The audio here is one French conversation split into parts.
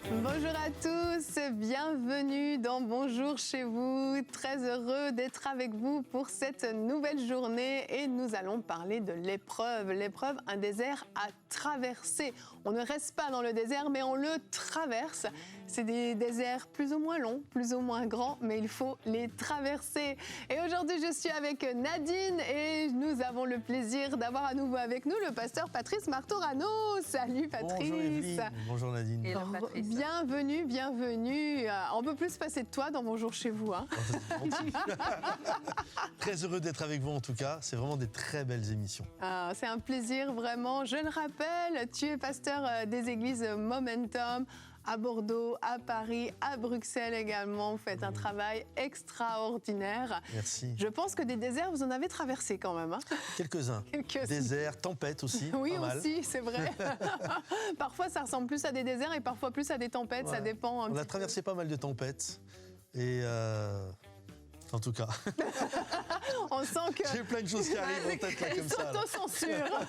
Bonjour à tous, bienvenue dans Bonjour chez vous. Très heureux d'être avec vous pour cette nouvelle journée et nous allons parler de l'épreuve. L'épreuve, un désert à traverser. On ne reste pas dans le désert, mais on le traverse. C'est des déserts plus ou moins longs, plus ou moins grands, mais il faut les traverser. Et aujourd'hui, je suis avec Nadine et nous avons le plaisir d'avoir à nouveau avec nous le pasteur Patrice Martorano. Salut Patrice. Bonjour Evelyne. Bonjour Nadine. Hello, Patrice. Bienvenue, bienvenue. On peut plus se passer de toi dans Bonjour chez vous. Hein. Très heureux d'être avec vous en tout cas. C'est vraiment des très belles émissions. C'est un plaisir vraiment. Je le rappelle, tu es pasteur des églises Momentum à Bordeaux, à Paris, à Bruxelles également. Vous faites un travail extraordinaire. Merci. Je pense que des déserts, vous en avez traversé quand même. Hein. Quelques-uns. Déserts, tempêtes aussi. Oui, pas mal. aussi, c'est vrai. Parfois, ça ressemble plus à des déserts et parfois plus à des tempêtes. Ouais. Ça dépend. On a traversé pas mal de tempêtes. Et en tout cas... On sent que... J'ai plein de choses qui arrivent en tête là comme ça. S'auto-censure.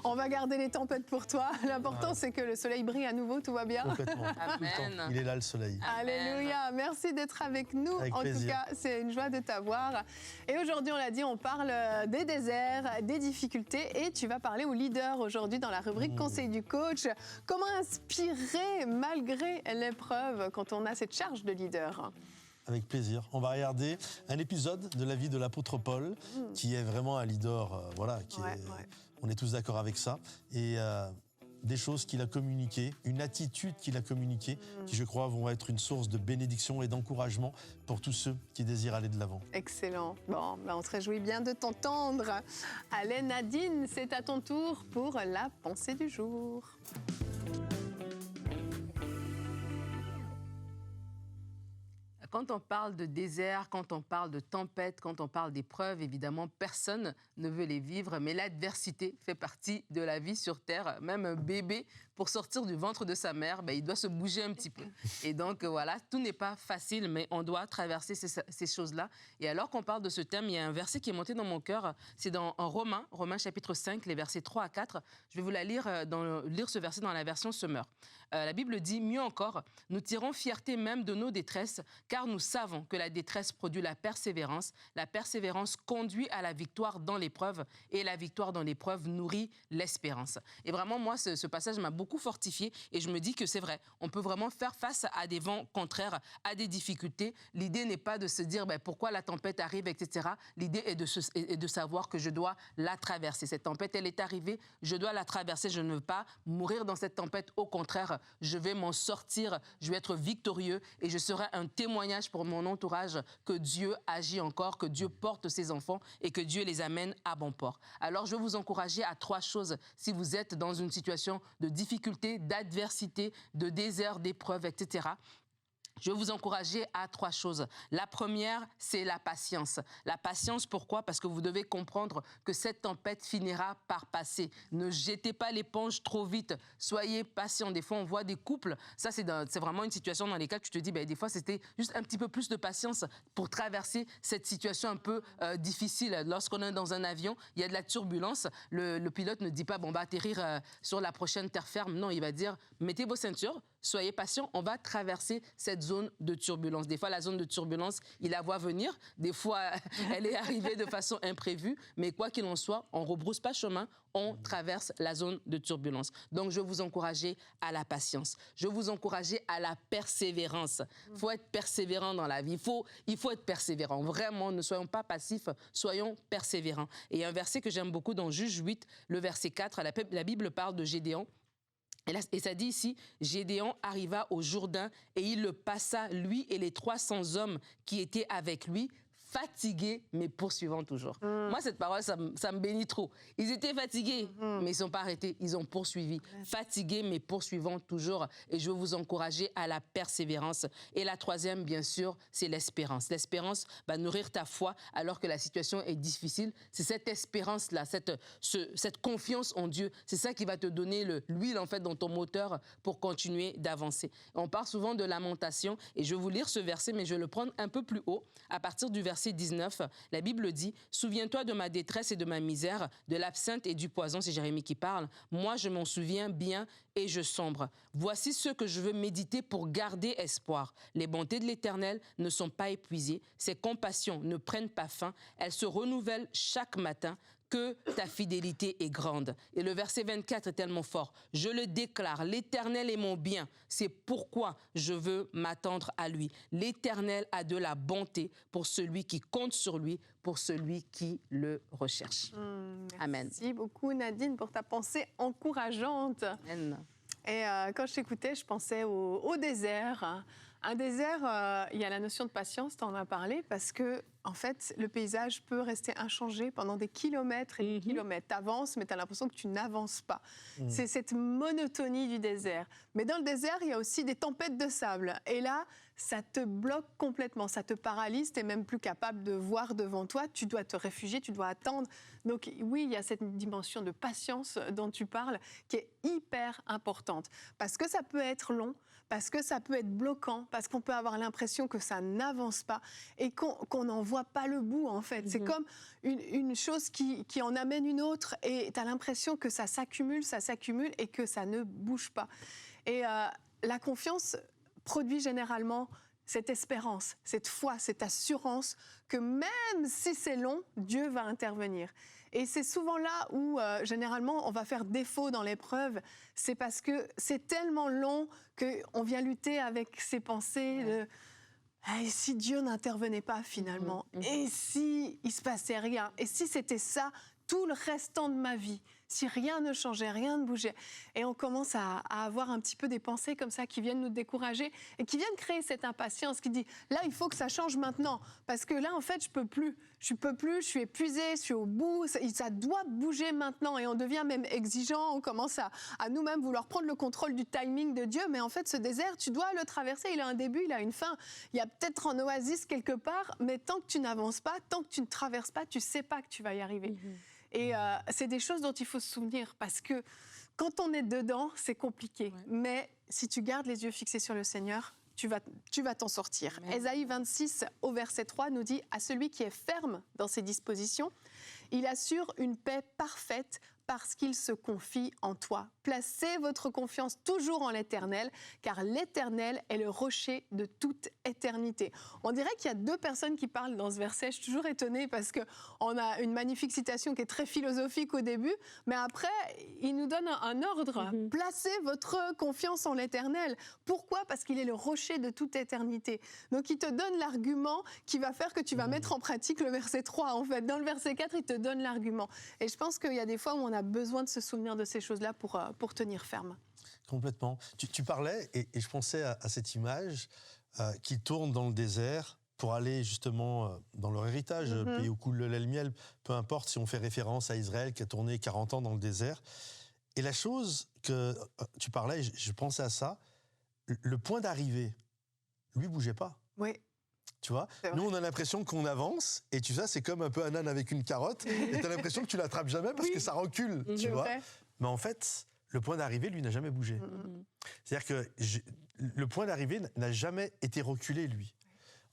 On va garder les tempêtes pour toi. L'important, c'est que le soleil brille à nouveau, tout va bien. Complètement. Amen. Il est là, le soleil. Alléluia. Merci d'être avec nous. Avec en plaisir. tout cas, c'est une joie de t'avoir. Et aujourd'hui, on l'a dit, on parle des déserts, des difficultés. Et tu vas parler aux leaders aujourd'hui dans la rubrique Conseil du coach. Comment inspirer malgré l'épreuve quand on a cette charge de leader ? Avec plaisir. On va regarder un épisode de la vie de l'apôtre Paul, qui est vraiment un leader, on est tous d'accord avec ça. Et des choses qu'il a communiquées, une attitude qu'il a communiquée, qui je crois vont être une source de bénédiction et d'encouragement pour tous ceux qui désirent aller de l'avant. Excellent. Bon, on se réjouit bien de t'entendre. Allez Nadine, c'est à ton tour pour la pensée du jour. Quand on parle de désert, quand on parle de tempête, quand on parle d'épreuves, évidemment, personne ne veut les vivre, mais l'adversité fait partie de la vie sur Terre. Même un bébé, pour sortir du ventre de sa mère, il doit se bouger un petit peu. Et donc, voilà, tout n'est pas facile, mais on doit traverser ces choses-là. Et alors qu'on parle de ce thème, il y a un verset qui est monté dans mon cœur, c'est en Romains chapitre 5, les versets 3 à 4. Je vais vous lire ce verset dans la version Semeur. La Bible dit, mieux encore, nous tirons fierté même de nos détresses, car nous savons que la détresse produit la persévérance conduit à la victoire dans l'épreuve, et la victoire dans l'épreuve nourrit l'espérance. Et vraiment, moi, ce passage m'a beaucoup fortifié, et je me dis que c'est vrai, on peut vraiment faire face à des vents contraires, à des difficultés. L'idée n'est pas de se dire pourquoi la tempête arrive, etc. L'idée est de savoir que je dois la traverser. Cette tempête, elle est arrivée, je dois la traverser, je ne veux pas mourir dans cette tempête. Au contraire, je vais m'en sortir, je vais être victorieux, et je serai un témoignage pour mon entourage que Dieu agit encore, que Dieu porte ses enfants et que Dieu les amène à bon port. Alors, je vais vous encourager à 3 choses si vous êtes dans une situation de difficulté, d'adversité, de désert, d'épreuve, etc. Je vais vous encourager à 3 choses. La première, c'est la patience. La patience, pourquoi ? Parce que vous devez comprendre que cette tempête finira par passer. Ne jetez pas l'éponge trop vite. Soyez patient. Des fois, on voit des couples. Ça, c'est vraiment une situation dans laquelle tu te dis, des fois, c'était juste un petit peu plus de patience pour traverser cette situation un peu difficile. Lorsqu'on est dans un avion, il y a de la turbulence. Le pilote ne dit pas, atterrir sur la prochaine terre ferme. Non, il va dire, mettez vos ceintures, soyez patient, on va traverser cette zone de turbulence. Des fois, la zone de turbulence, il la voit venir. Des fois, elle est arrivée de façon imprévue. Mais quoi qu'il en soit, on ne rebrousse pas chemin, on traverse la zone de turbulence. Donc, je vais vous encourager à la patience. Je vais vous encourager à la persévérance. Il faut être persévérant dans la vie. Il faut être persévérant. Vraiment, ne soyons pas passifs, soyons persévérants. Et il y a un verset que j'aime beaucoup dans Juge 8, le verset 4. La Bible parle de Gédéon. Et ça dit ici, Gédéon arriva au Jourdain et il le passa, lui et les 300 hommes qui étaient avec lui, fatigués, mais poursuivant toujours. Moi, cette parole, ça me bénit trop. Ils étaient fatigués, mais ils ne sont pas arrêtés. Ils ont poursuivi. Fatigués, mais poursuivant toujours. Et je veux vous encourager à la persévérance. Et la troisième, bien sûr, c'est l'espérance. L'espérance va nourrir ta foi alors que la situation est difficile. C'est cette espérance-là, cette confiance en Dieu. C'est ça qui va te donner l'huile, en fait, dans ton moteur pour continuer d'avancer. On parle souvent de lamentation. Et je vais vous lire ce verset, mais je vais le prendre un peu plus haut, à partir du verset verset 19, la Bible dit « Souviens-toi de ma détresse et de ma misère, de l'absinthe et du poison. » C'est Jérémie qui parle. « Moi, je m'en souviens bien et je sombre. Voici ce que je veux méditer pour garder espoir. Les bontés de l'Éternel ne sont pas épuisées. Ses compassions ne prennent pas fin. Elles se renouvellent chaque matin. Que ta fidélité est grande. » Et le verset 24 est tellement fort. « Je le déclare, l'Éternel est mon bien. C'est pourquoi je veux m'attendre à lui. L'Éternel a de la bonté pour celui qui compte sur lui, pour celui qui le recherche. » Amen. Merci beaucoup Nadine pour ta pensée encourageante. Amen. Et quand je t'écoutais, je pensais au désert. Un désert, il y a la notion de patience, tu en as parlé, parce que en fait, le paysage peut rester inchangé pendant des kilomètres et des kilomètres. Tu avances, mais tu as l'impression que tu n'avances pas. C'est cette monotonie du désert. Mais dans le désert, il y a aussi des tempêtes de sable. Et là, ça te bloque complètement, ça te paralyse, tu n'es même plus capable de voir devant toi, tu dois te réfugier, tu dois attendre. Donc oui, il y a cette dimension de patience dont tu parles qui est hyper importante. Parce que ça peut être long, parce que ça peut être bloquant, parce qu'on peut avoir l'impression que ça n'avance pas et qu'on n'en voit pas le bout, en fait. C'est comme une chose qui en amène une autre et tu as l'impression que ça s'accumule et que ça ne bouge pas. Et la confiance produit généralement cette espérance, cette foi, cette assurance que même si c'est long, Dieu va intervenir. Et c'est souvent là où, généralement, on va faire défaut dans l'épreuve. C'est parce que c'est tellement long qu'on vient lutter avec ces pensées de « et si Dieu n'intervenait pas finalement ? Et si il ne se passait rien ? Et si c'était ça tout le restant de ma vie ? Si rien ne changeait, rien ne bougeait ?» Et on commence à avoir un petit peu des pensées comme ça qui viennent nous décourager et qui viennent créer cette impatience qui dit « là, il faut que ça change maintenant parce que là, en fait, je peux plus, je suis épuisée, je suis au bout, ça doit bouger maintenant. » Et on devient même exigeant, on commence à nous-mêmes vouloir prendre le contrôle du timing de Dieu. Mais en fait, ce désert, tu dois le traverser, il a un début, il a une fin. Il y a peut-être un oasis quelque part, mais tant que tu n'avances pas, tant que tu ne traverses pas, tu sais pas que tu vas y arriver. Et c'est des choses dont il faut se souvenir parce que quand on est dedans, c'est compliqué. Ouais. Mais si tu gardes les yeux fixés sur le Seigneur, tu vas t'en sortir. Amen. Ésaïe 26, au verset 3, nous dit « À celui qui est ferme dans ses dispositions, il assure une paix parfaite parce qu'il se confie en toi. Placez votre confiance toujours en l'Éternel, car l'Éternel est le rocher de toute éternité. » On dirait qu'il y a deux personnes qui parlent dans ce verset. Je suis toujours étonnée parce qu'on a une magnifique citation qui est très philosophique au début, mais après, il nous donne un ordre. Placez votre confiance en l'Éternel. Pourquoi ? Parce qu'il est le rocher de toute éternité. Donc, il te donne l'argument qui va faire que tu vas mettre en pratique le verset 3. En fait, dans le verset 4, il te donne l'argument. Et je pense qu'il y a des fois où on a besoin de se souvenir de ces choses-là pour tenir ferme. Complètement. Tu parlais, et je pensais à cette image qui tourne dans le désert pour aller justement dans leur héritage, le pays où coule le lait et le miel, peu importe si on fait référence à Israël qui a tourné 40 ans dans le désert. Et la chose que tu parlais, je pensais à ça, le point d'arrivée, lui, bougeait pas. Oui. Tu vois, nous, on a l'impression qu'on avance, et tu sais, c'est comme un peu un âne avec une carotte, et tu as l'impression que tu l'attrapes jamais parce que ça recule, tu vois. Mais en fait, le point d'arrivée, lui, n'a jamais bougé. C'est-à-dire que le point d'arrivée n'a jamais été reculé, lui.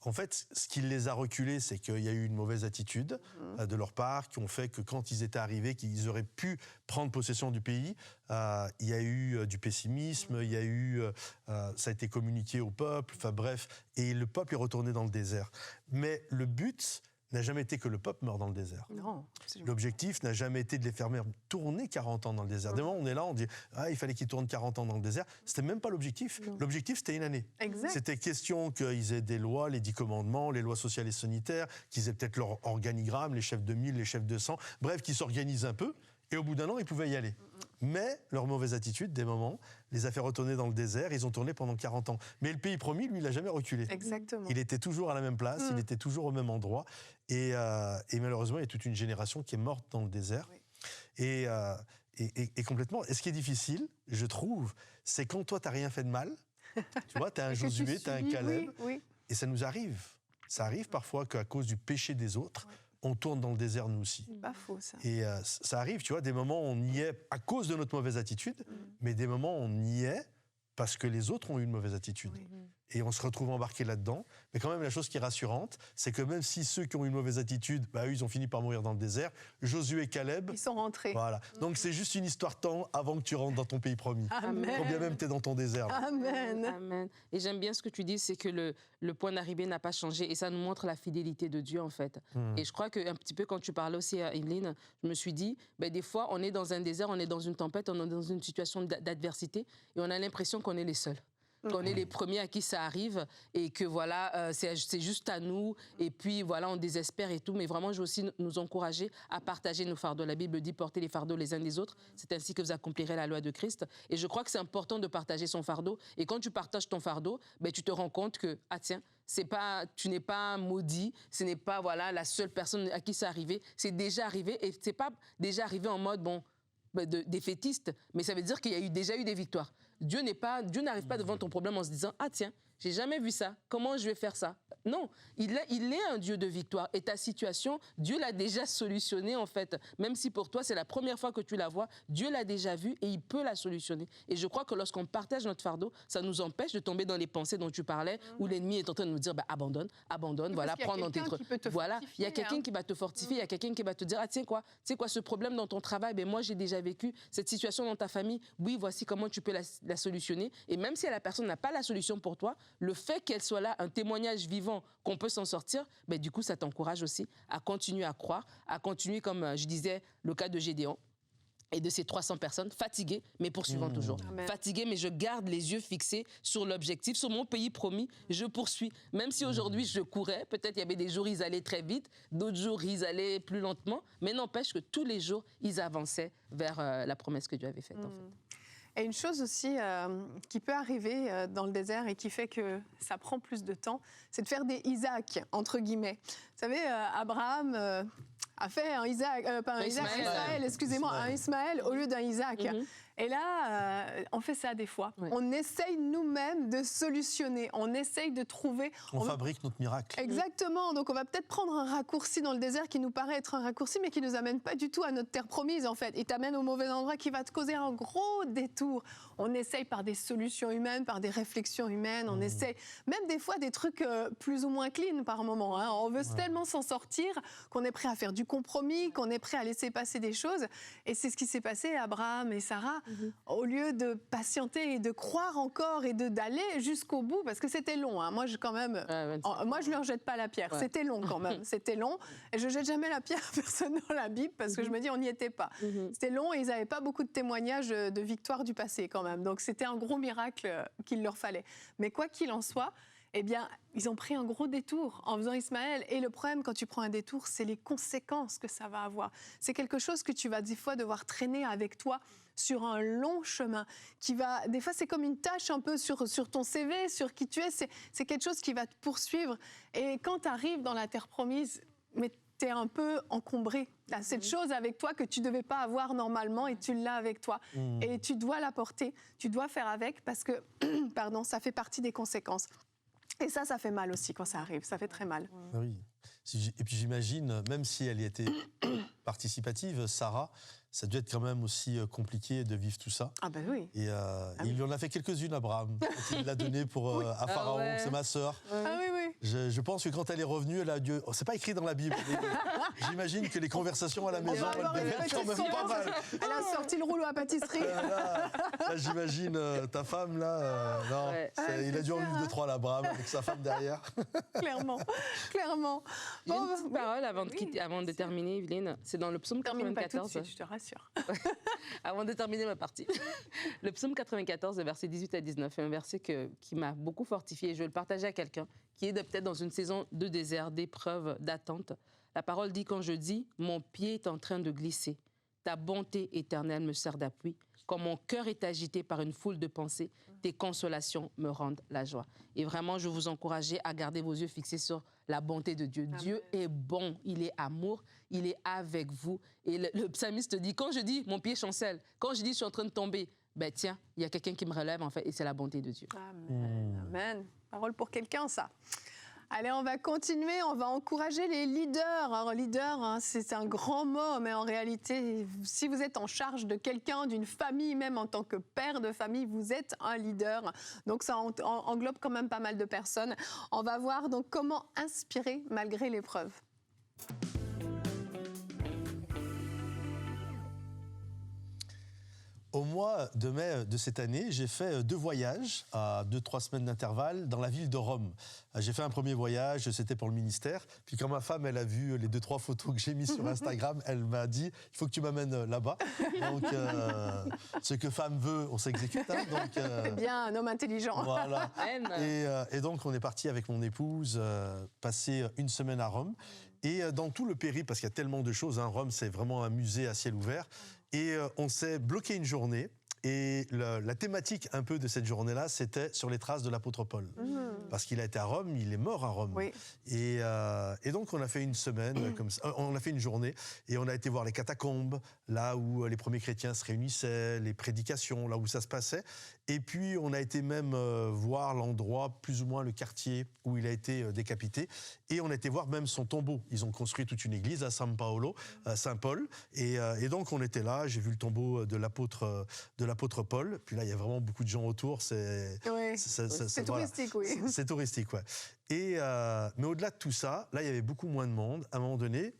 En fait, ce qui les a reculés, c'est qu'il y a eu une mauvaise attitude de leur part, qui ont fait que quand ils étaient arrivés, qu'ils auraient pu prendre possession du pays, il y a eu du pessimisme, il y a eu, ça a été communiqué au peuple, enfin bref, et le peuple est retourné dans le désert. Mais le but n'a jamais été que le peuple meure dans le désert. Non, l'objectif n'a jamais été de les faire tourner 40 ans dans le désert. Dès le moment où on est là, on dit il fallait qu'ils tournent 40 ans dans le désert. C'était même pas l'objectif. Non. L'objectif, c'était une année. Exact. C'était question qu'ils aient des lois, les 10 commandements, les lois sociales et sanitaires, qu'ils aient peut-être leur organigramme, les chefs de 1000, les chefs de 100, bref, qu'ils s'organisent un peu. Et au bout d'un an, ils pouvaient y aller. Mais leur mauvaise attitude, des moments, les a fait retourner dans le désert. Ils ont tourné pendant 40 ans. Mais le pays promis, lui, il n'a jamais reculé. Exactement. Il était toujours à la même place, il était toujours au même endroit. Et malheureusement, il y a toute une génération qui est morte dans le désert. Oui. Et complètement. Et ce qui est difficile, je trouve, c'est quand toi, tu n'as rien fait de mal. Tu vois, tu as un Josué, tu as un Caleb. Oui. Et ça nous arrive. Ça arrive parfois qu'à cause du péché des autres, on tourne dans le désert nous aussi. C'est pas faux, ça. Et ça arrive, tu vois, des moments on y est à cause de notre mauvaise attitude, mais des moments on y est parce que les autres ont eu une mauvaise attitude. Oui. et on se retrouve embarqué là-dedans. Mais quand même, la chose qui est rassurante, c'est que même si ceux qui ont une mauvaise attitude, eux, ils ont fini par mourir dans le désert, Josué et Caleb... Ils sont rentrés. Voilà. Donc c'est juste une histoire de temps avant que tu rentres dans ton pays promis. Amen. Quand bien même tu es dans ton désert. Là. Amen. Amen. Et j'aime bien ce que tu dis, c'est que le point d'arrivée n'a pas changé. Et ça nous montre la fidélité de Dieu, en fait. Et je crois qu'un petit peu, quand tu parlais aussi à Evelyne, je me suis dit, des fois, on est dans un désert, on est dans une tempête, on est dans une situation d'adversité, et on a l'impression qu'on est les seuls. Qu'on est les premiers à qui ça arrive et que voilà, c'est juste à nous et puis voilà, on désespère et tout. Mais vraiment, je veux aussi nous encourager à partager nos fardeaux. La Bible dit porter les fardeaux les uns des autres. C'est ainsi que vous accomplirez la loi de Christ. Et je crois que c'est important de partager son fardeau. Et quand tu partages ton fardeau, tu te rends compte que, ah tiens, tu n'es pas maudit, ce n'est pas voilà, la seule personne à qui c'est arrivé. C'est déjà arrivé et c'est pas déjà arrivé en mode, défaitiste, mais ça veut dire qu'il y a déjà eu des victoires. Dieu n'arrive pas devant ton problème en se disant « Ah tiens, j'ai jamais vu ça, comment je vais faire ça ?» Non, il est un Dieu de victoire. Et ta situation, Dieu l'a déjà solutionnée en fait. Même si pour toi, c'est la première fois que tu la vois, Dieu l'a déjà vue et il peut la solutionner. Et je crois que lorsqu'on partage notre fardeau, ça nous empêche de tomber dans les pensées dont tu parlais, où l'ennemi est en train de nous dire abandonne, voilà, prends dans tes trucs. Voilà, il y a quelqu'un qui va te fortifier, il y a quelqu'un qui va te dire « Ah tiens quoi, ce problème dans ton travail, moi j'ai déjà vécu cette situation dans ta famille, oui, voici comment tu peux la solutionner. » Et même si la personne n'a pas la solution pour toi, le fait qu'elle soit là, un témoignage vivant qu'on peut s'en sortir, du coup, ça t'encourage aussi à continuer à croire, à continuer, comme je disais, le cas de Gédéon et de ces 300 personnes, fatiguées, mais poursuivant toujours. Amen. Fatiguées, mais je garde les yeux fixés sur l'objectif, sur mon pays promis, je poursuis. Même si aujourd'hui, je courais, peut-être il y avait des jours, ils allaient très vite, d'autres jours, ils allaient plus lentement, mais n'empêche que tous les jours, ils avançaient vers la promesse que Dieu avait faite, en fait. Et une chose aussi qui peut arriver dans le désert et qui fait que ça prend plus de temps, c'est de faire des Isaac, entre guillemets. Vous savez, Abraham a fait un Ismaël, excusez-moi, un Ismaël au lieu d'un Isaac. Et là, on fait ça des fois. Oui. On essaye nous-mêmes de solutionner, on essaye de trouver... On fabrique notre miracle. Exactement, donc on va peut-être prendre un raccourci dans le désert qui nous paraît être un raccourci, mais qui ne nous amène pas du tout à notre terre promise, en fait. Il t'amène au mauvais endroit, qui va te causer un gros détour. On essaye par des solutions humaines, par des réflexions humaines, on essaye même des fois des trucs plus ou moins clean par moment. Hein. On veut tellement s'en sortir qu'on est prêt à faire du compromis, qu'on est prêt à laisser passer des choses. Et c'est ce qui s'est passé à Abraham et Sarah. Au lieu de patienter et de croire encore et d'aller jusqu'au bout, parce que c'était long. Hein. Moi, je ne leur jette pas la pierre. Ouais. C'était long quand même. C'était long. Et je ne jette jamais la pierre à personne dans la Bible parce que je me dis, on n'y était pas. C'était long et ils n'avaient pas beaucoup de témoignages de victoire du passé quand même. Donc, c'était un gros miracle qu'il leur fallait. Mais quoi qu'il en soit, eh bien, ils ont pris un gros détour en faisant Ismaël. Et le problème, quand tu prends un détour, c'est les conséquences que ça va avoir. C'est quelque chose que tu vas des fois devoir traîner avec toi sur un long chemin qui va... Des fois, c'est comme une tâche un peu sur ton CV, sur qui tu es. C'est quelque chose qui va te poursuivre. Et quand tu arrives dans la terre promise, mais tu es un peu encombré. Tu as cette chose avec toi que tu ne devais pas avoir normalement et tu l'as avec toi. Et tu dois la porter, tu dois faire avec parce que ça fait partie des conséquences. Et ça fait mal aussi quand ça arrive, ça fait très mal. Oui. Et puis j'imagine, même si elle y était participative, Sarah, ça doit être quand même aussi compliqué de vivre tout ça. Ah ben oui. Et il lui en a fait quelques-unes, Abraham. Il l'a donné à Pharaon, c'est ma sœur. Ah oui, oui. Je pense que quand elle est revenue, elle a dû... C'est pas écrit dans la Bible. J'imagine que les conversations à la maison, elles devaient être quand même pas mal. Elle a sorti le rouleau à pâtisserie. Là, j'imagine ta femme, là... il a dû en vivre 2-3, l'Abraham, avec sa femme derrière. Clairement. J'ai une petite parole avant de terminer, Evelyne. C'est dans le psaume 94. Pas tout de suite, je te rassure. Avant de terminer ma partie. Le psaume 94, versets 18 à 19, est un verset qui m'a beaucoup fortifié. Je vais le partager à quelqu'un qui est peut-être dans une saison de désert, d'épreuve, d'attente. La parole dit, quand je dis, mon pied est en train de glisser, ta bonté éternelle me sert d'appui. Quand mon cœur est agité par une foule de pensées, tes consolations me rendent la joie. Et vraiment, je vous encourage à garder vos yeux fixés sur la bonté de Dieu. Amen. Dieu est bon, il est amour, il est avec vous. Et le psalmiste dit, quand je dis mon pied chancelle, quand je dis je suis en train de tomber, tiens, il y a quelqu'un qui me relève en fait, et c'est la bonté de Dieu. Amen. Amen. Parole pour quelqu'un, ça. Allez, on va continuer, on va encourager les leaders. Alors, leader, hein, c'est un grand mot, mais en réalité, si vous êtes en charge de quelqu'un, d'une famille, même en tant que père de famille, vous êtes un leader. Donc, ça englobe quand même pas mal de personnes. On va voir donc comment inspirer malgré l'épreuve. Au mois de mai de cette année, j'ai fait 2 voyages à 2-3 semaines d'intervalle dans la ville de Rome. J'ai fait un premier voyage, c'était pour le ministère. Puis quand ma femme, elle a vu les 2-3 photos que j'ai mises sur Instagram, elle m'a dit, il faut que tu m'amènes là-bas. Donc, ce que femme veut, on s'exécute. Hein, donc, c'est bien, un homme intelligent. Voilà. Et donc, on est parti avec mon épouse passer 1 semaine à Rome. Et dans tout le périple, parce qu'il y a tellement de choses, hein, Rome, c'est vraiment un musée à ciel ouvert. Et on s'est bloqué une journée. Et la thématique un peu de cette journée-là, c'était sur les traces de l'apôtre Paul. Parce qu'il a été à Rome, il est mort à Rome. Oui. Et donc on a fait une semaine, comme ça, on a fait une journée, et on a été voir les catacombes, là où les premiers chrétiens se réunissaient, les prédications, là où ça se passait. Et puis on a été même voir l'endroit, plus ou moins le quartier où il a été décapité. Et on a été voir même son tombeau. Ils ont construit toute une église à Saint-Paul. Et donc on était là, j'ai vu le tombeau de l'apôtre Paul. Puis là, il y a vraiment beaucoup de gens autour. C'est touristique, voilà. Oui. C'est touristique, ouais. Mais au-delà de tout ça, là, il y avait beaucoup moins de monde. À un moment donné,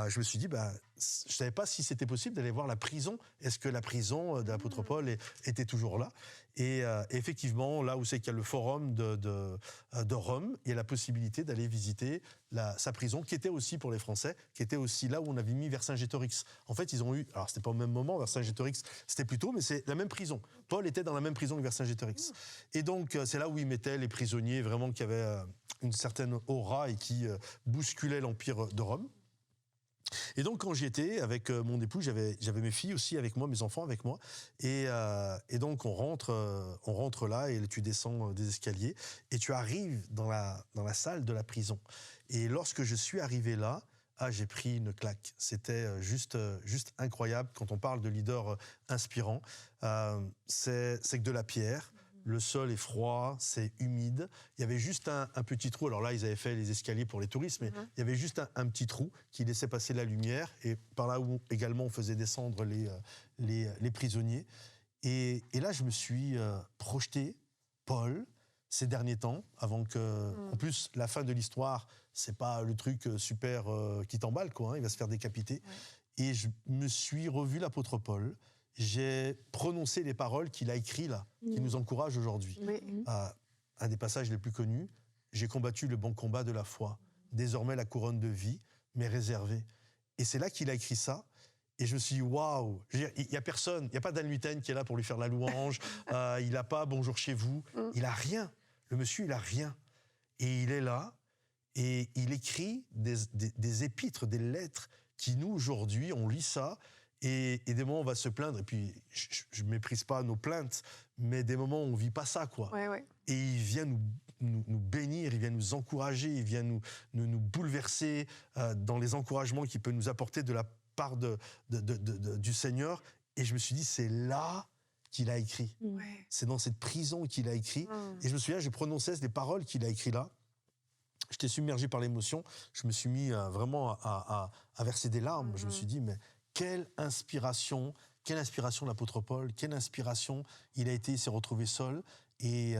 je me suis dit, je ne savais pas si c'était possible d'aller voir la prison. Est-ce que la prison de l'apôtre Paul était toujours là ? Et effectivement, là où c'est qu'il y a le forum de Rome, il y a la possibilité d'aller visiter sa prison, qui était aussi pour les Français, qui était aussi là où on avait mis Vercingétorix. En fait, ils ont eu, alors c'était pas au même moment, Vercingétorix, c'était plus tôt, mais c'est la même prison. Paul était dans la même prison que Vercingétorix. Et donc, c'est là où ils mettaient les prisonniers vraiment qui avaient une certaine aura et qui bousculaient l'Empire de Rome. Et donc, quand j'y étais avec mon époux, j'avais mes filles aussi avec moi, mes enfants avec moi. Et donc, on rentre là et tu descends des escaliers et tu arrives dans la salle de la prison. Et lorsque je suis arrivé là, j'ai pris une claque. C'était juste incroyable. Quand on parle de leader inspirant, c'est que de la pierre. Le sol est froid, c'est humide. Il y avait juste un petit trou. Alors là, ils avaient fait les escaliers pour les touristes, mais il y avait juste un petit trou qui laissait passer la lumière. Et par là où également on faisait descendre les prisonniers. Et là, je me suis projeté, Paul, ces derniers temps, avant que... En plus, la fin de l'histoire, c'est pas le truc super qui t'emballe, quoi. Hein, il va se faire décapiter. Ouais. Et je me suis revu l'apôtre Paul. J'ai prononcé les paroles qu'il a écrites là, qui nous encouragent aujourd'hui. Oui. Un des passages les plus connus, « J'ai combattu le bon combat de la foi. Désormais, la couronne de vie m'est réservée. » Et c'est là qu'il a écrit ça. Et je me suis dit, waouh, il n'y a personne, il n'y a pas d'Anne Luten qui est là pour lui faire la louange, il n'a pas « bonjour chez vous », il n'a rien. Le monsieur, il n'a rien. Et il est là, et il écrit des épîtres, des lettres, qui nous, aujourd'hui, on lit ça, et des moments, on va se plaindre, et puis je ne méprise pas nos plaintes, mais des moments où on ne vit pas ça, quoi. Ouais, ouais. Et il vient nous bénir, il vient nous encourager, il vient nous bouleverser dans les encouragements qu'il peut nous apporter de la part du Seigneur. Et je me suis dit, c'est là qu'il a écrit. Ouais. C'est dans cette prison qu'il a écrit. Et je me souviens, je prononçais les paroles qu'il a écrites là. J'étais submergé par l'émotion. Je me suis mis vraiment à verser des larmes. Je me suis dit, mais quelle inspiration l'apôtre Paul, quelle inspiration il s'est retrouvé seul. Et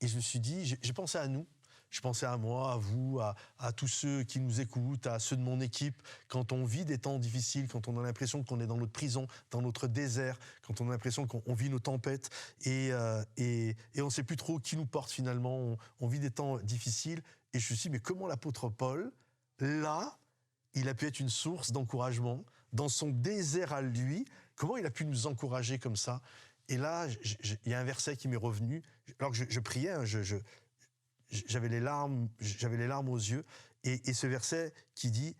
je me suis dit, j'ai pensé à nous. Je pensais à moi, à vous, à tous ceux qui nous écoutent, à ceux de mon équipe. Quand on vit des temps difficiles, quand on a l'impression qu'on est dans notre prison, dans notre désert, quand on a l'impression qu'on vit nos tempêtes et on ne sait plus trop qui nous porte finalement, on vit des temps difficiles. Et je me suis dit, mais comment l'apôtre Paul, là, il a pu être une source d'encouragement dans son désert à lui, comment il a pu nous encourager comme ça? Et là, il y a un verset qui m'est revenu. Alors que je priais, hein, j'avais les larmes aux yeux, et ce verset qui dit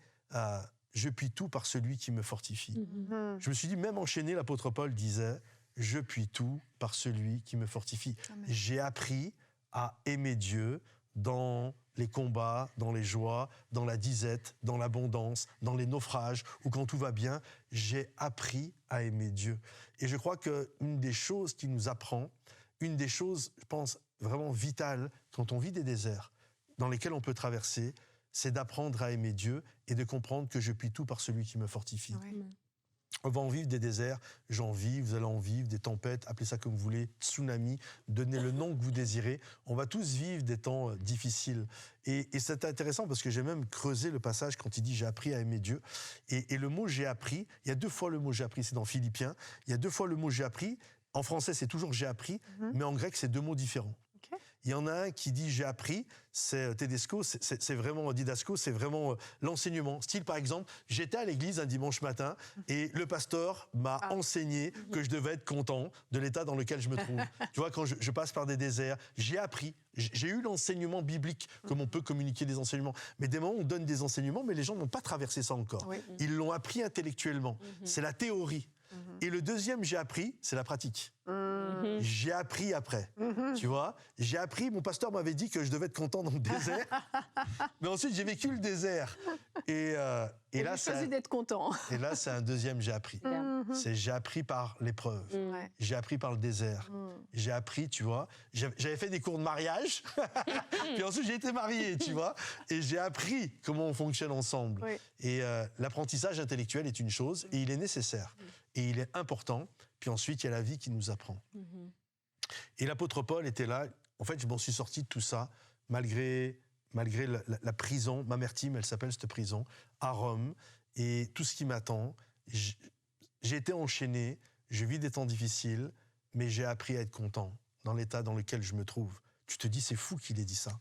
je puis tout par celui qui me fortifie. Je me suis dit, même enchaîné, l'apôtre Paul disait je puis tout par celui qui me fortifie. Amen. J'ai appris à aimer Dieu dans les combats, dans les joies, dans la disette, dans l'abondance, dans les naufrages, ou quand tout va bien, j'ai appris à aimer Dieu. Et je crois qu'une des choses qu'il nous apprend, une des choses, je pense, vraiment vitales, quand on vit des déserts, dans lesquels on peut traverser, c'est d'apprendre à aimer Dieu et de comprendre que je puis tout par celui qui me fortifie. Oui. On va en vivre des déserts, j'en vis, vous allez en vivre, des tempêtes, appelez ça comme vous voulez, tsunami, donnez le nom que vous désirez. On va tous vivre des temps difficiles. Et c'est intéressant parce que j'ai même creusé le passage quand il dit « j'ai appris à aimer Dieu ». Et le mot « j'ai appris », il y a 2 fois le mot « j'ai appris », c'est dans Philippiens, il y a 2 fois le mot « j'ai appris ». En français, c'est toujours « j'ai appris », mais en grec, c'est 2 mots différents. Il y en a un qui dit « j'ai appris », c'est Tedesco, c'est vraiment didasco, c'est vraiment l'enseignement. Style, par exemple, j'étais à l'église un dimanche matin et le pasteur m'a enseigné que je devais être content de l'état dans lequel je me trouve. Tu vois, quand je passe par des déserts, j'ai appris, j'ai eu l'enseignement biblique, comme on peut communiquer des enseignements. Mais des moments, on donne des enseignements, mais les gens n'ont pas traversé ça encore. Oui. Ils l'ont appris intellectuellement. C'est la théorie. Et le deuxième, j'ai appris, c'est la pratique. J'ai appris après, tu vois. J'ai appris, mon pasteur m'avait dit que je devais être content dans le désert. Mais ensuite, j'ai vécu le désert. Et là, choisi d'être content. Et là, c'est un deuxième, j'ai appris. C'est j'ai appris par l'épreuve. J'ai appris par le désert. J'ai appris, tu vois. J'avais fait des cours de mariage. Puis ensuite, j'ai été marié, tu vois. Et j'ai appris comment on fonctionne ensemble. Oui. Et l'apprentissage intellectuel est une chose, et il est nécessaire. Et il est important. Puis ensuite, il y a la vie qui nous apprend. Et l'apôtre Paul était là. En fait, je m'en suis sorti de tout ça, malgré la prison. Mamertine, elle s'appelle cette prison, à Rome. Et tout ce qui m'attend, j'ai été enchaîné, je vis des temps difficiles, mais j'ai appris à être content dans l'état dans lequel je me trouve. Tu te dis, c'est fou qu'il ait dit ça.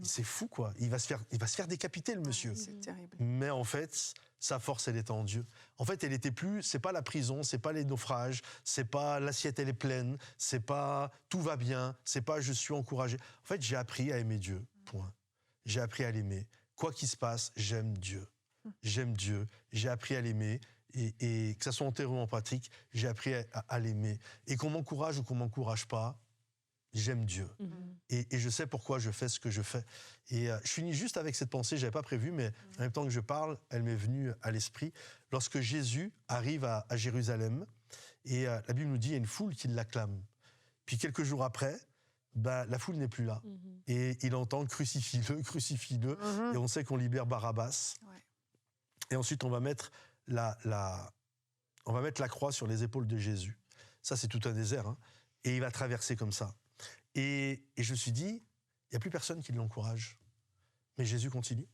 C'est fou, quoi. Il va se faire décapiter, le monsieur. C'est terrible. Mais en fait, sa force, elle était en Dieu. En fait, elle était plus, c'est pas la prison, c'est pas les naufrages, c'est pas l'assiette, elle est pleine, c'est pas tout va bien, c'est pas je suis encouragé. En fait, j'ai appris à aimer Dieu, point. J'ai appris à l'aimer. Quoi qu'il se passe, j'aime Dieu. J'aime Dieu. J'ai appris à l'aimer. Et que ça soit en théorie ou en pratique, j'ai appris à l'aimer. Et qu'on m'encourage ou qu'on m'encourage pas, j'aime Dieu. Et je sais pourquoi je fais ce que je fais. Et je finis juste avec cette pensée, je n'avais pas prévu, mais en même temps que je parle, elle m'est venue à l'esprit. Lorsque Jésus arrive à Jérusalem, et la Bible nous dit, il y a une foule qui l'acclame. Puis quelques jours après, la foule n'est plus là. Et il entend « crucifie-le, crucifie-le ». Et on sait qu'on libère Barabbas. Ouais. Et ensuite, on va mettre la croix sur les épaules de Jésus. Ça, c'est tout un désert. Hein. Et il va traverser comme ça. Et je me suis dit, il n'y a plus personne qui l'encourage. Mais Jésus continue.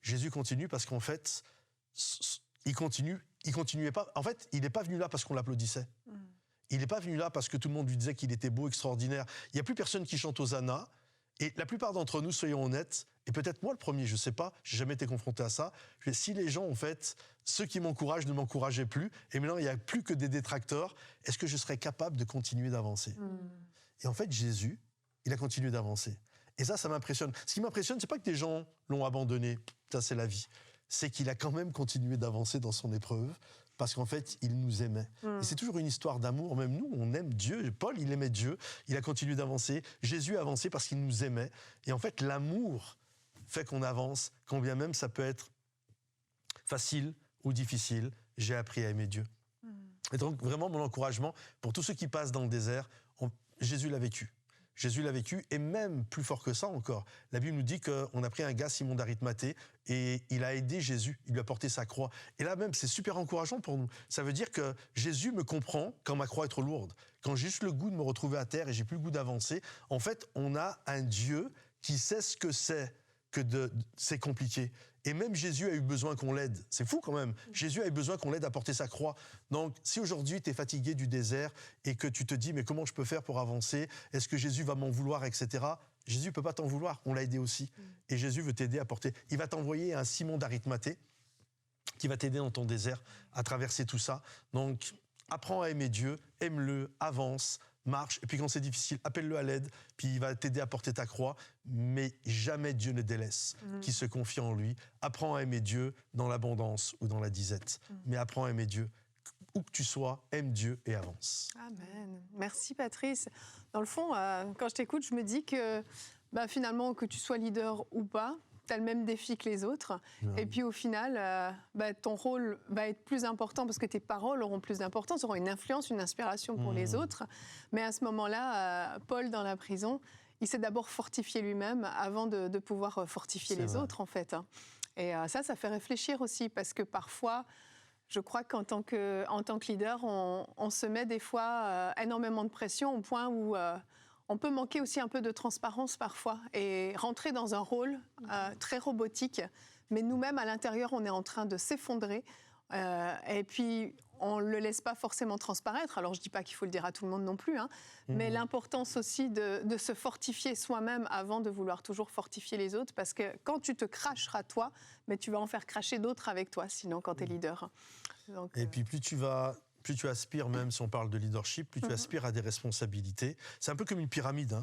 Jésus continue parce qu'en fait, il continuait pas. En fait, il n'est pas venu là parce qu'on l'applaudissait. Il n'est pas venu là parce que tout le monde lui disait qu'il était beau, extraordinaire. Il n'y a plus personne qui chante Hosanna. Et la plupart d'entre nous, soyons honnêtes, et peut-être moi le premier, je ne sais pas, je n'ai jamais été confronté à ça. Si les gens, en fait, ceux qui m'encouragent ne m'encourageaient plus, et maintenant il n'y a plus que des détracteurs, est-ce que je serais capable de continuer d'avancer ? Et en fait, Jésus, il a continué d'avancer. Et ça m'impressionne. Ce qui m'impressionne, ce n'est pas que des gens l'ont abandonné, ça c'est la vie. C'est qu'il a quand même continué d'avancer dans son épreuve, parce qu'en fait, il nous aimait. Et c'est toujours une histoire d'amour. Même nous, on aime Dieu. Paul, il aimait Dieu. Il a continué d'avancer. Jésus a avancé parce qu'il nous aimait. Et en fait, l'amour fait qu'on avance, quand bien même ça peut être facile ou difficile. J'ai appris à aimer Dieu. Et donc, vraiment, mon encouragement, pour tous ceux qui passent dans le désert, Jésus l'a vécu. Jésus l'a vécu, et même plus fort que ça encore. La Bible nous dit qu'on a pris un gars, Simon d'Arimathée, et il a aidé Jésus, il lui a porté sa croix. Et là même, c'est super encourageant pour nous. Ça veut dire que Jésus me comprend quand ma croix est trop lourde. Quand j'ai juste le goût de me retrouver à terre et j'ai plus le goût d'avancer, en fait, on a un Dieu qui sait ce que c'est c'est compliqué. Et même Jésus a eu besoin qu'on l'aide. C'est fou quand même. Jésus a eu besoin qu'on l'aide à porter sa croix. Donc, si aujourd'hui tu es fatigué du désert et que tu te dis, mais comment je peux faire pour avancer ? Est-ce que Jésus va m'en vouloir, etc. Jésus ne peut pas t'en vouloir. On l'a aidé aussi. Et Jésus veut t'aider à porter. Il va t'envoyer un Simon d'Arimathée qui va t'aider dans ton désert à traverser tout ça. Donc, apprends à aimer Dieu, aime-le, avance, marche, et puis quand c'est difficile, appelle-le à l'aide, puis il va t'aider à porter ta croix, mais jamais Dieu ne délaisse qui se confie en lui. Apprends à aimer Dieu dans l'abondance ou dans la disette, mais apprends à aimer Dieu. Où que tu sois, aime Dieu et avance. Amen. Merci Patrice. Dans le fond, quand je t'écoute, je me dis que finalement, que tu sois leader ou pas, tu as le même défi que les autres. Et puis au final, ton rôle va être plus important parce que tes paroles auront plus d'importance, auront une influence, une inspiration pour les autres. Mais à ce moment-là, Paul dans la prison, il s'est d'abord fortifié lui-même avant de pouvoir fortifier les autres, en fait. Et ça fait réfléchir aussi, parce que parfois, je crois qu'en tant que leader, on se met des fois énormément de pression au point où on peut manquer aussi un peu de transparence parfois et rentrer dans un rôle très robotique. Mais nous-mêmes, à l'intérieur, on est en train de s'effondrer. Et puis, on ne le laisse pas forcément transparaître. Alors, je ne dis pas qu'il faut le dire à tout le monde non plus, mais l'importance aussi de se fortifier soi-même avant de vouloir toujours fortifier les autres. Parce que quand tu te cracheras toi, mais tu vas en faire cracher d'autres avec toi, sinon, quand tu es leader. Donc, et puis, plus tu aspires, même si on parle de leadership, plus tu aspires à des responsabilités. C'est un peu comme une pyramide.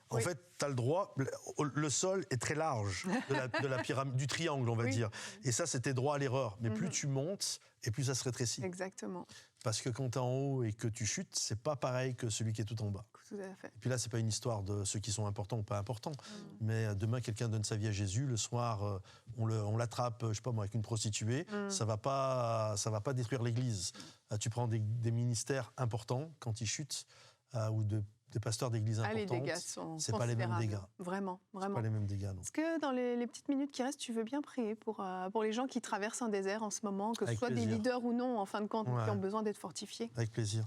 En fait, tu as le droit, le sol est très large de la pyramide, du triangle, on va dire. Et ça, c'était droit à l'erreur. Mais plus tu montes, et plus ça se rétrécit. Exactement. Parce que quand tu es en haut et que tu chutes, c'est pas pareil que celui qui est tout en bas. Tout à fait. Et puis là, c'est pas une histoire de ceux qui sont importants ou pas importants. Mais demain, quelqu'un donne sa vie à Jésus, le soir, on l'attrape, je sais pas moi, avec une prostituée, ça va pas détruire l'Église. Tu prends des ministères importants quand ils chutent, ou des pasteurs d'églises importantes. Les dégâts sont c'est pas les mêmes dégâts. Vraiment. C'est pas les mêmes dégâts. Non. Est-ce que dans les petites minutes qui restent, tu veux bien prier pour les gens qui traversent un désert en ce moment, que ce soit des leaders ou non, en fin de compte, qui ont besoin d'être fortifiés? Avec plaisir.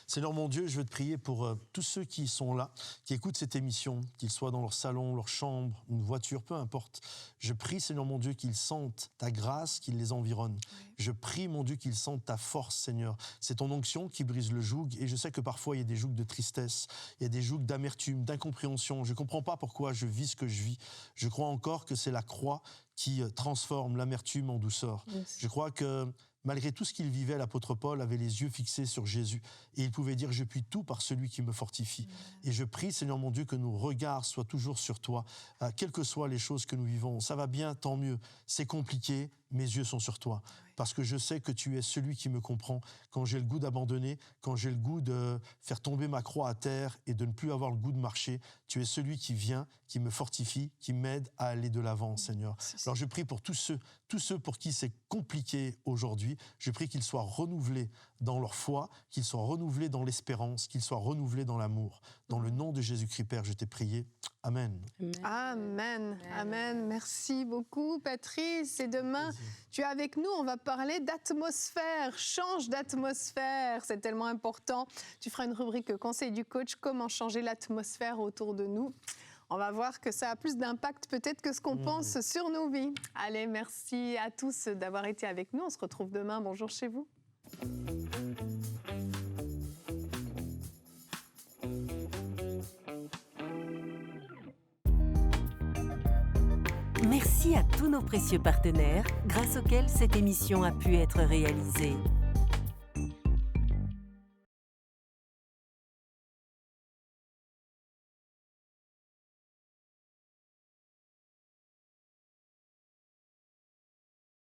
Seigneur mon Dieu, je veux te prier pour tous ceux qui sont là, qui écoutent cette émission, qu'ils soient dans leur salon, leur chambre, une voiture, peu importe. Je prie, Seigneur mon Dieu, qu'ils sentent ta grâce qui les environne. Je prie, mon Dieu, qu'ils sentent ta force, Seigneur. C'est ton onction qui brise le joug, et je sais que parfois il y a des jougs de tristesse, il y a des jougs d'amertume, d'incompréhension. Je ne comprends pas pourquoi je vis ce que je vis. Je crois encore que c'est la croix qui transforme l'amertume en douceur. Yes. Je crois que malgré tout ce qu'il vivait, l'apôtre Paul avait les yeux fixés sur Jésus. Et il pouvait dire « Je puis tout par celui qui me fortifie ». Et je prie, Seigneur mon Dieu, que nos regards soient toujours sur toi, quelles que soient les choses que nous vivons. Ça va bien, tant mieux. C'est compliqué, mes yeux sont sur toi. Parce que je sais que tu es celui qui me comprend. Quand j'ai le goût d'abandonner, quand j'ai le goût de faire tomber ma croix à terre et de ne plus avoir le goût de marcher, tu es celui qui vient, qui me fortifie, qui m'aide à aller de l'avant, Seigneur. Alors je prie pour tous ceux pour qui c'est compliqué aujourd'hui. Je prie qu'ils soient renouvelés dans leur foi, qu'ils soient renouvelés dans l'espérance, qu'ils soient renouvelés dans l'amour. Dans le nom de Jésus-Christ, Père, je t'ai prié. Amen. Amen. Amen. Merci beaucoup, Patrice. Et demain, tu es avec nous. On va parler d'atmosphère. Change d'atmosphère. C'est tellement important. Tu feras une rubrique conseil du coach. Comment changer l'atmosphère autour de nous. On va voir que ça a plus d'impact peut-être que ce qu'on pense sur nos vies. Allez, merci à tous d'avoir été avec nous. On se retrouve demain. Bonjour chez vous. Merci à tous nos précieux partenaires, grâce auxquels cette émission a pu être réalisée.